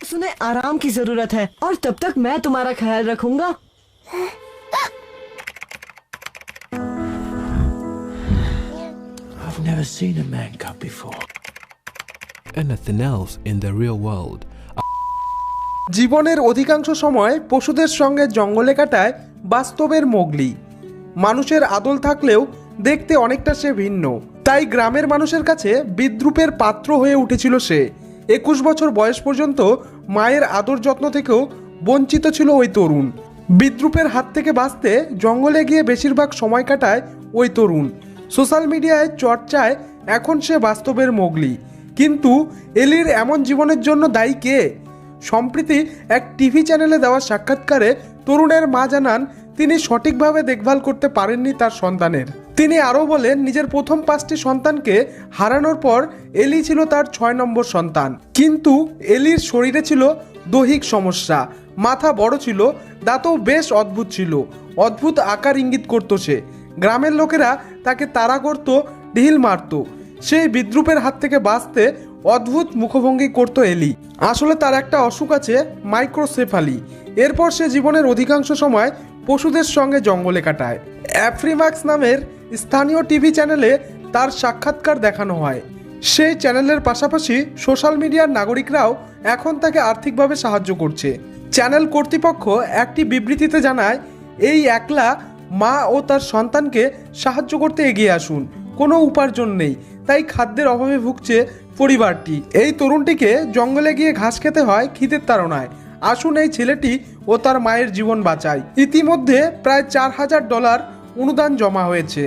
सुने आराम की जरूरत है और तब तक मैं तुम्हारा ख्याल रखूंगा। I've never seen a man cub before. Anything else in the real world. জীবনের অধিকাংশ সময় পশুদের সঙ্গে জঙ্গলে কাটায় বাস্তবের মোগলি। মানুষের আদল থাকলেও দেখতে অনেকটা সে ভিন্ন, তাই গ্রামের মানুষের কাছে বিদ্রূপের পাত্র হয়ে উঠেছিল সে। 21 বছর বয়স পর্যন্ত মায়ের আদর যত্ন থেকেও বঞ্চিত ছিল ওই তরুণ। বিদ্রূপের হাত থেকে বাঁচতে জঙ্গলে গিয়ে বেশিরভাগ সময় কাটায় ওই তরুণ। সোশ্যাল মিডিয়ায় চর্চায় এখন সে বাস্তবের মোগলি। কিন্তু এলির এমন জীবনের জন্য দায়ী কে? সম্প্রতি এক টিভি চ্যানেলে দেওয়া সাক্ষাৎকারে তরুণের মা জানান তিনি সঠিকভাবে দেখভাল করতে পারেননি তার সন্তানের। তিনি আরও বলেন নিজের প্রথম 5টি সন্তানকে হারানোর পর এলি ছিল তার 6 নম্বর সন্তান। কিন্তু এলির শরীরে ছিল দৈহিক সমস্যা, মাথা বড় ছিল, দাঁতও বেশ অদ্ভুত ছিল, অদ্ভুত আকার ইঙ্গিত করত সে। গ্রামের লোকেরা তাকে তাড়া করত, ঢিল মারত। সেই বিদ্রূপের হাত থেকে বাঁচতে অদ্ভুত মুখভঙ্গি করত এলি। আসলে তার একটা অসুখ আছে, মাইক্রোসেফালি। এরপর সে জীবনের অধিকাংশ সময় পশুদের সঙ্গে জঙ্গলে কাটায়। অ্যাফ্রিম্যাক্স নামের স্থানীয় টিভি চ্যানেলে তার সাক্ষাৎকার দেখানো হয়। সেই চ্যানেলের পাশাপাশি সোশ্যাল মিডিয়ার নাগরিকরাও এখন তাকে আর্থিকভাবে সাহায্য করছে। চ্যানেল কর্তৃপক্ষ একটি বিবৃতিতে জানায়, এই একলা মা ও তার সন্তানকে সাহায্য করতে এগিয়ে আসুন। কোনো উপার্জন নেই, তাই খাদ্যের অভাবে ভুগছে পরিবারটি। এই তরুণটিকে জঙ্গলে গিয়ে ঘাস খেতে হয় খিদের তাড়নায়। আসুন এই ছেলেটি ও তার মায়ের জীবন বাঁচায়। ইতিমধ্যে প্রায় $4000 অনুদান জমা হয়েছে।